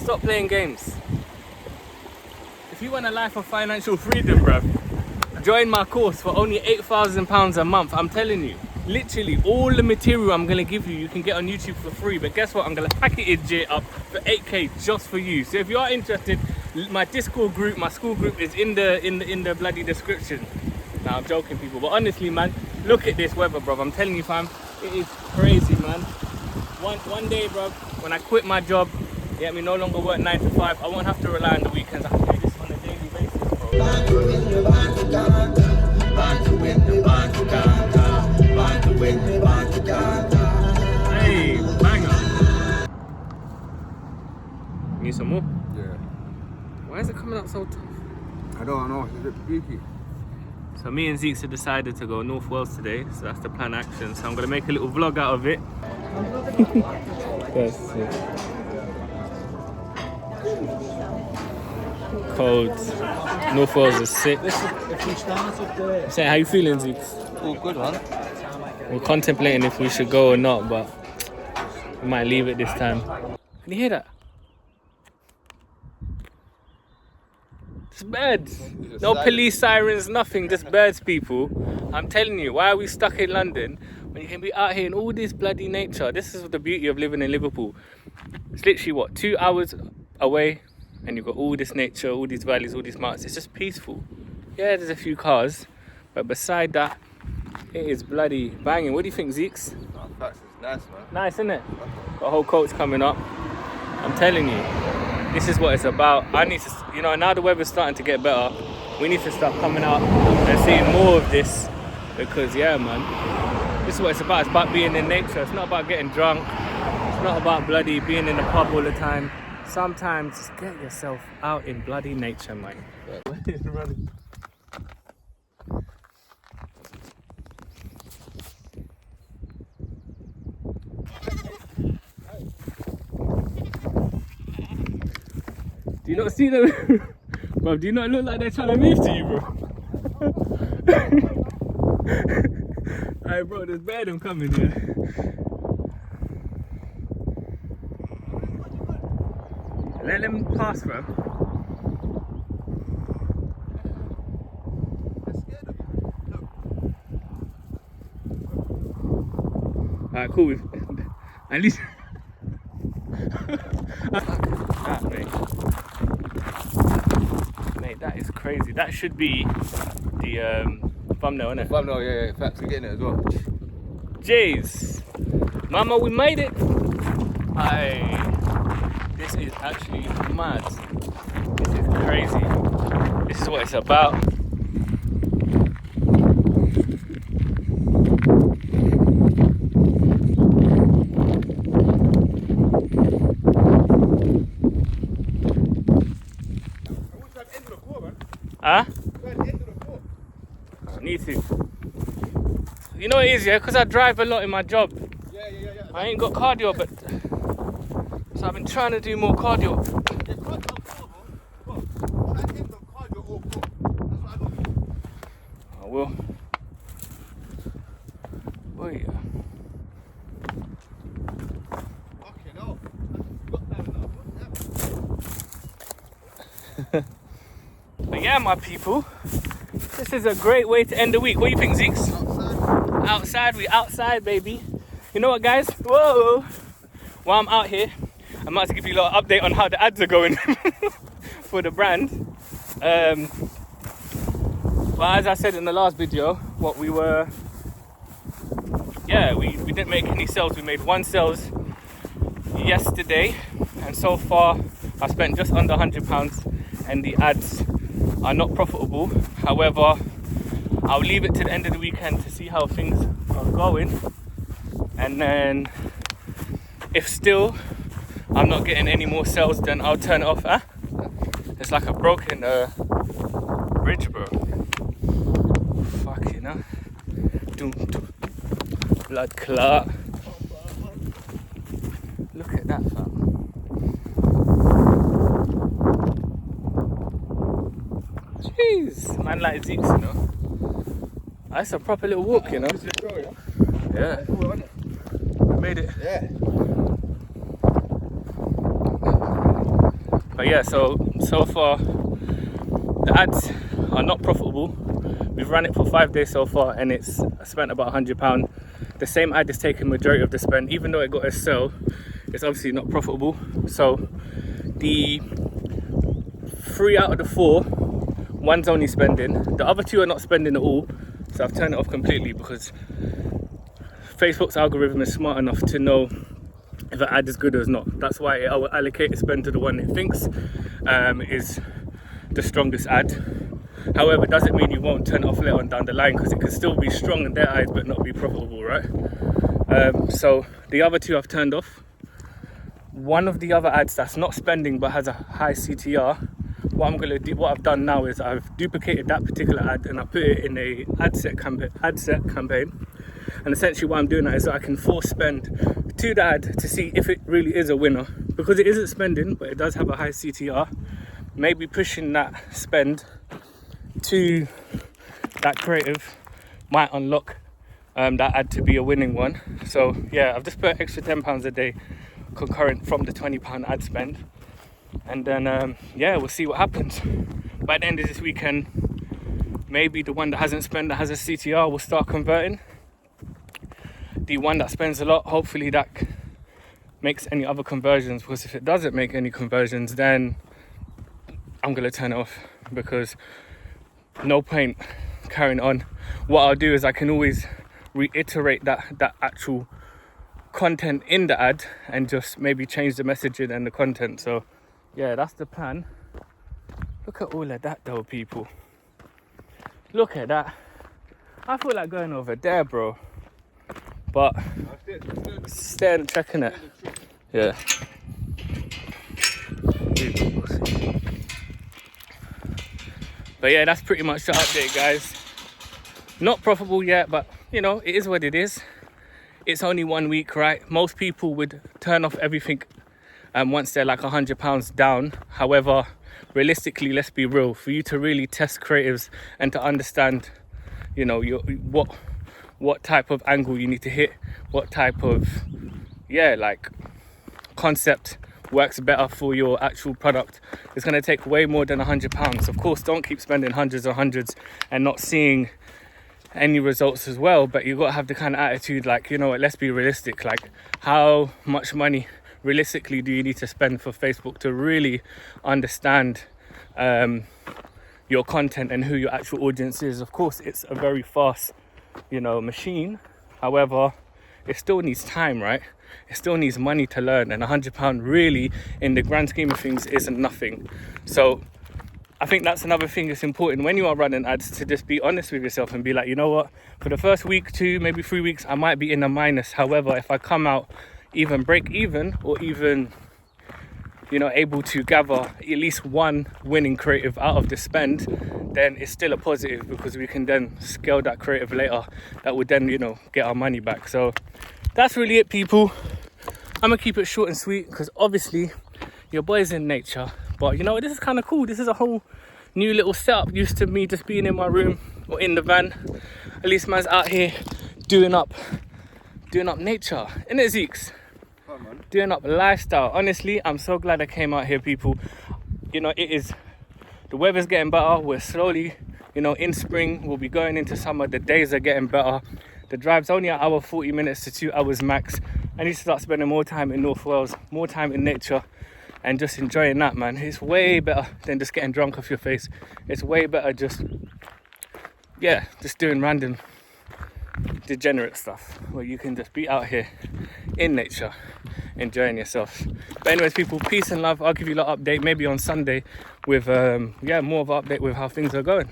stop playing games. If you want a life of financial freedom, bruv, join my course for only £8,000 a month. I'm telling you, literally all the material I'm gonna give you, you can get on YouTube for free. But guess what? I'm gonna package it up for 8K just for you. So if you are interested, my Discord group, my school group is in the bloody description. Nah, I'm joking, people. But honestly, man, look at this weather, bruv. I'm telling you, fam, it is crazy, man. One day, bruv, when I quit my job, yeah, me no longer work 9 to 5. I won't have to rely on the weekends. I can do this on a daily basis, bro. Hey, banger. Need some more? Yeah. Why is it coming out so tough? I don't know, it's a bit freaky. So me and Zeke have decided to go North Wales today, so that's the plan action. So I'm gonna make a little vlog out of it. Yes. Cold. North Wales is sick. Say, how you feeling, Zeke? All good, man. We're contemplating if we should go or not, but we might leave it this time. Can you hear that? It's birds. No police sirens, nothing, just birds, people. I'm telling you, why are we stuck in London when you can be out here in all this bloody nature? This is the beauty of living in Liverpool. It's literally, what, 2 hours away, and you've got all this nature, all these valleys, all these mountains. It's just peaceful. Yeah, there's a few cars, but beside that, it is bloody banging. What do you think, Zeeks? Oh, that's nice, man. Nice, isn't it? Got a whole coach coming up. I'm telling you, this is what it's about. I need to, you know, now the weather's starting to get better, we need to start coming out and seeing more of this, because yeah, man, this is what it's about. It's about being in nature. It's not about getting drunk. It's not about bloody being in the pub all the time. Sometimes just get yourself out in bloody nature, man. Do you not see them? Bro, do you not look like they're trying to move to you, bro? Alright, bro, there's bear them coming here. Let them pass, bro. Alright, cool. At least. That, mate, that is crazy. That should be the thumbnail, innit? Thumbnail, yeah, facts, we're getting it as well. Jeez, mama, we made it. Aye, this is actually mad. This is crazy. This is what it's about. Huh? I need to. You know what it is, yeah? Because I drive a lot in my job. Yeah. I ain't got cardio, but so I've been trying to do more cardio. I will. Oh yeah. But yeah, my people, this is a great way to end the week. What do you think, Zeeks? Outside, we outside, baby. You know what, guys? Whoa! While I'm out here, I'm about to give you a little update on how the ads are going for the brand. Well, as I said in the last video, what we were, yeah, we didn't make any sales. We made 1 sales yesterday, and so far I spent just under £100, and the ads are not profitable. However, I'll leave it to the end of the weekend to see how things are going, and then if still I'm not getting any more sales, then I'll turn it off. It's like a broken bridge, bro. Fuck, you know. Blood clot. Look at that, fam. Jeez, man, like Zeeks, you know. That's a proper little walk, you know. Yeah. I made it. Yeah. But yeah, so far the ads are not profitable. We've run it for 5 days so far, and it's spent about £100. The same ad is taking majority of the spend, even though it got a sell. It's obviously not profitable. So the 3 out of the 4, one's only spending. The other 2 are not spending at all. So I've turned it off completely because Facebook's algorithm is smart enough to know if an ad is good or not. That's why it will allocate the spend to the one it thinks is the strongest ad. However, it doesn't mean you won't turn it off later on down the line, because it can still be strong in their eyes but not be profitable, right? So the other 2 I've turned off. One of the other ads that's not spending but has a high CTR, what I've done now is I've duplicated that particular ad and I put it in a ad set campaign. And essentially what I'm doing is I can force spend to the ad to see if it really is a winner, because it isn't spending but it does have a high CTR. Maybe pushing that spend to that creative might unlock that ad to be a winning one. So yeah, I've just put extra £10 a day concurrent from the £20 ad spend, and then yeah, we'll see what happens. By the end of this weekend, maybe the one that hasn't spent, that has a CTR, will start converting. The one that spends a lot, hopefully that makes any other conversions, because if it doesn't make any conversions, then I'm gonna turn it off, because no point carrying on. What I'll do is I can always reiterate that actual content in the ad and just maybe change the messaging and the content. So yeah, that's the plan. Look at all of that though, people. Look at that. I feel like going over there, bro, but staying checking it. Yeah. But yeah, that's pretty much the update, guys. Not profitable yet, but you know, it is what it is. It's only 1 week, right? Most people would turn off everything once they're like £100 down. However, realistically, let's be real, for you to really test creatives and to understand, you know, what type of angle you need to hit, what type of concept works better for your actual product, it's going to take way more than £100. Of course, don't keep spending hundreds and not seeing any results as well, but you've got to have the kind of attitude like, you know what, let's be realistic. Like, how much money realistically do you need to spend for Facebook to really understand your content and who your actual audience is? Of course, it's a very fast, machine. However, it still needs time, right? It still needs money to learn, and £100 really, in the grand scheme of things, isn't nothing. So I think that's another thing that's important when you are running ads, to just be honest with yourself and be like, you know what, for the first week, 2, maybe 3 weeks, I might be in a minus. However, if I come out even break even, or even able to gather at least one winning creative out of the spend, then it's still a positive, because we can then scale that creative later. That would then get our money back. So that's really it, people. I'm gonna keep it short and sweet, because obviously your boy's in nature. But this is kind of cool. This is a whole new little setup. Used to me just being in my room or in the van. At least man's out here doing up nature, innit, Zeeks? Oh, man. Doing up lifestyle. Honestly, I'm so glad I came out here, people. The weather's getting better. We're slowly, in spring. We'll be going into summer. The days are getting better. The drive's only an hour, 40 minutes to 2 hours max. I need to start spending more time in North Wales, more time in nature, and just enjoying that, man. It's way better than just getting drunk off your face. It's way better just doing random degenerate stuff, where you can just be out here in nature enjoying yourself. But anyways, people, peace and love. I'll give you a little update maybe on Sunday with more of an update with how things are going.